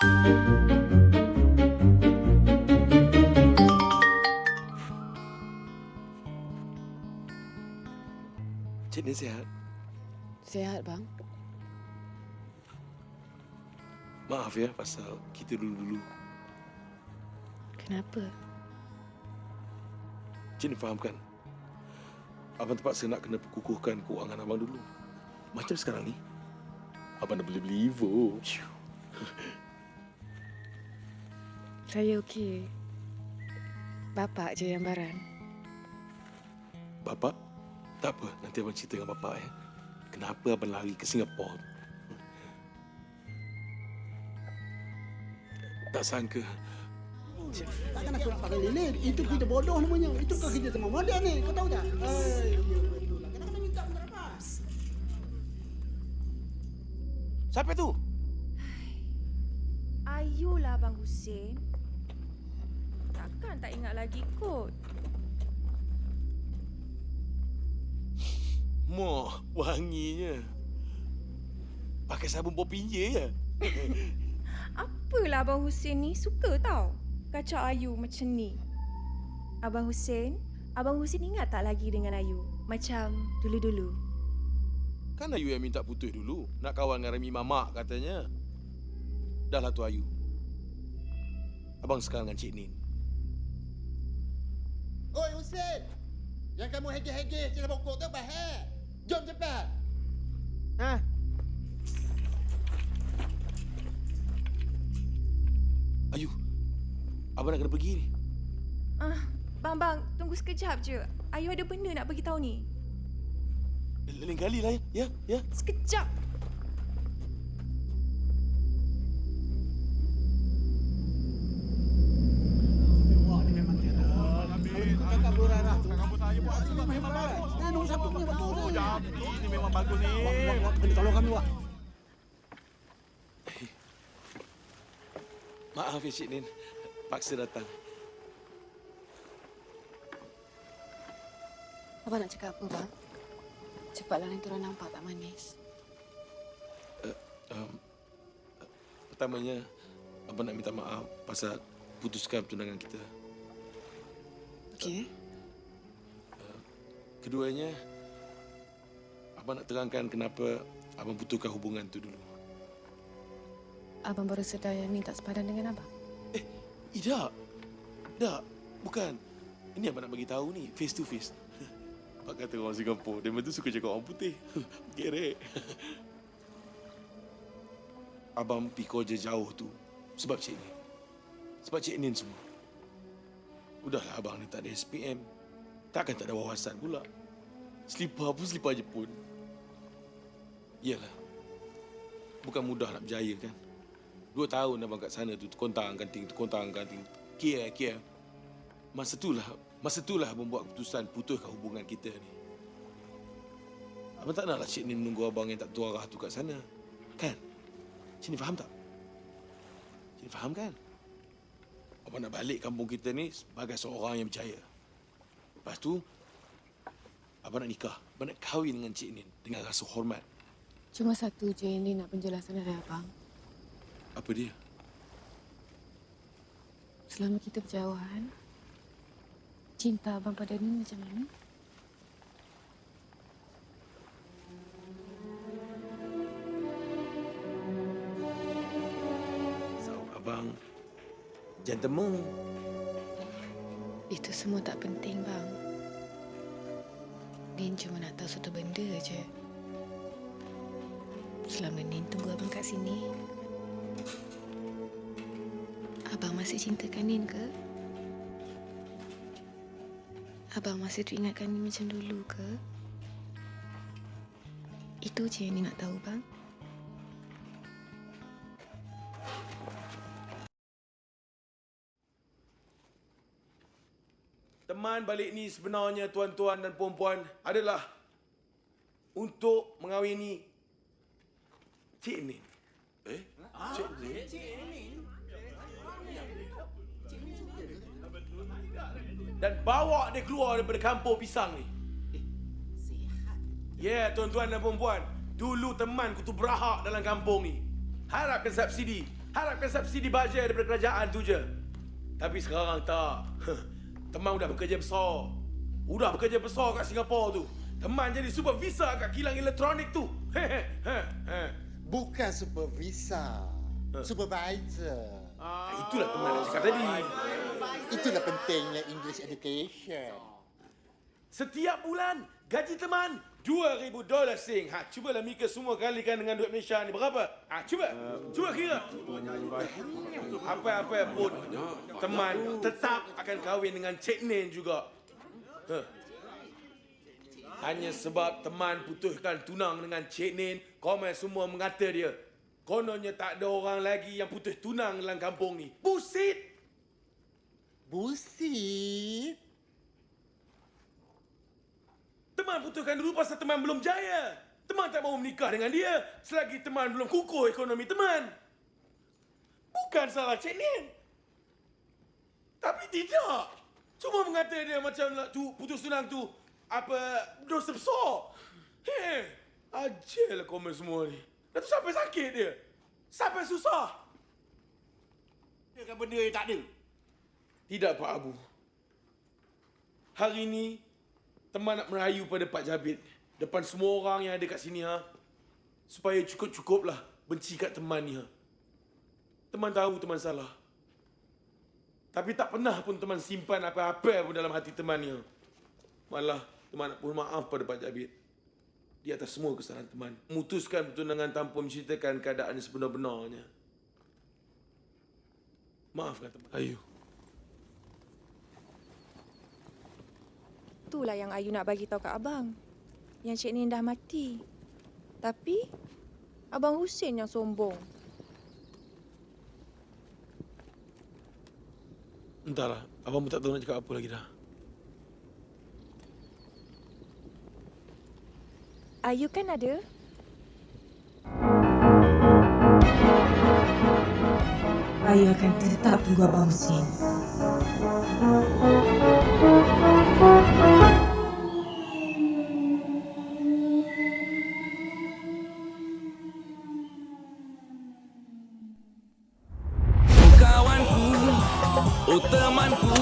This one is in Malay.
Cik Nin sihat? Sihat, bang. Maaf ya pasal kita dulu-dulu. Kenapa? Cik Nin faham kan? Abang terpaksa nak kena kukuhkan keuangan abang dulu. Macam sekarang ni, abang dah boleh beli Evo. Saya okey. Bapak je yang baran. Bapak? Tak apa, nanti abang cerita dengan bapak ya. Kenapa abang lari ke Singapura? Tak sangka. Takkan aku nak pakai lilin. Itu kerja bodoh namanya. Itu bukan kerja sama model ni. Kau tahu tak? Betul lah. Kadang-kadang minta pun tak dapat. Siapa tu? Ayulah Abang Hussein. Takkan tak ingat lagi kot. Moh, wanginya. Pakai sabun popinje ya? Apalah Abang Hussein ni suka tau kacau Ayu macam ni. Abang Hussein ingat tak lagi dengan Ayu? Macam dulu-dulu. Kan Ayu yang minta putus dulu. Nak kawan dengan Remy Mamak katanya. Dah lah tu Ayu. Abang sekarang dengan Cik Nin. Oi Hussein. Yang kamu hege-hege sila pokok tu bahaya. Jom cepat. Ha? Ayu, abang nak kena pergi ni. Bang, tunggu sekejap je. Ayu ada benda nak bagi tahu ni. Lain kali lah ya. Sekejap. Wah, ni memang kira. Kalau kakak berarah tu. Ini memang bagus. Ini nombor satu punya betul ni. Ini memang bagus ni. Wak, kena tolong kami, Wak. Maaf ya Cik Nin. Paksa datang. Abang nak cakap apa, bang? Cepatlah nanti orang nampak tak manis. Pertamanya, abang nak minta maaf pasal putuskan pertunangan kita. Okey? Keduanya, abang nak terangkan kenapa abang putuskan hubungan tu dulu. Abang baru sedar yang ni tak sepadan dengan abang. Tak. Bukan. Ini abang nak bagi tahu ni, face to face. Pak kata orang Singapura, dia tu suka cakap orang putih. Gerek. Abang pergi kerja jauh tu sebab Cik Nin. Sebab Cik Nin semua. Udahlah abang ni tak ada SPM. Takkan tak ada wawasan pula. Selipar pun selipar Jepun. Yalah. Bukan mudah nak berjaya kan. 2 tahun abang kat sana tu, terkontang-ganting. Kia. Masa itulah abang buat keputusan putuskan hubungan kita ni. Abang tak naklah Cik Nin menunggu abang yang tak tahu arah tu kat sana. Kan? Cik Nin faham tak? Cik Nin faham kan? Abang nak balik kampung kita ni sebagai seorang yang berjaya. Lepas tu, abang nak nikah. Abang nak kahwin dengan Cik Nin dengan rasa hormat. Cuma satu je ini nak penjelasan dari abang. Apa dia? Selama kita berjauhan, cinta abang pada ni macam mana? Abang, gentleman. Itu semua tak penting, bang. Nin cuma nak tahu satu benda je. Selama Nin tunggu abang kat sini, abang masih cintakan Nin ke? Abang masih teringatkan Nin macam dulu ke? Itu je yang Nin nak tahu, bang. Teman balik ni sebenarnya tuan-tuan dan puan-puan adalah untuk mengahwini Cik Nin. Cik Nin? Dan bawa dia keluar daripada kampung pisang ni. Ya, tuan-tuan dan puan-puan. Dulu temanku tu berahak dalam kampung ni. Harapkan subsidi. Harapkan subsidi bajet daripada kerajaan tu je. Tapi sekarang tak. Teman dah bekerja besar. Udah bekerja besar kat Singapura tu. Teman jadi supervisor kat kilang elektronik tu. Bukan supervisor, supervisor. Itulah teman nak cakap tadi. Itulah pentingnya English education. Setiap bulan gaji teman $2,000 sing. Cubalah Mika semua kalikan dengan duit Malaysia ni berapa? Cuba kira. Apa-apa pun teman tetap akan kahwin dengan Cik Nin juga. Hanya sebab teman putuskan tunang dengan Cik Nin, komen semua mengata dia. Kononnya tak ada orang lagi yang putus tunang dalam kampung ni. Bullshit! Bullshit. Teman putuskan dulu pasal teman belum jaya. Teman tak mahu menikah dengan dia selagi teman belum kukuh ekonomi teman. Bukan salah Cik Nin. Tapi tidak. Cuma mengata dia macam tu putus tunang tu dosa besar. Ajalah komen semua ni. Dah tu sampai sakit dia. Sampai susah. Dia kan benda yang tak ada. Tidak Pak Abu. Hari ni teman nak merayu pada Pak Jabir depan semua orang yang ada kat sini supaya cukup-cukuplah benci kat teman ni Teman tahu teman salah. Tapi tak pernah pun teman simpan apa-apa pun dalam hati teman ni Malah teman nak mohon maaf pada Pak Jabir di atas semua kesalahan teman. Memutuskan pertunangan tanpa menceritakan keadaan yang sebenar-benarnya. Maafkan teman. Ayu. Itulah yang Ayu nak bagi tahu kat abang. Yang Cik Nin dah mati. Tapi Abang Husin yang sombong. Entahlah, abang pun tak tahu nak cakap apa lagi dah. Ayu kan ada? Ayu akan tetap tunggu Abang Husin. Kawanku, oh temanku,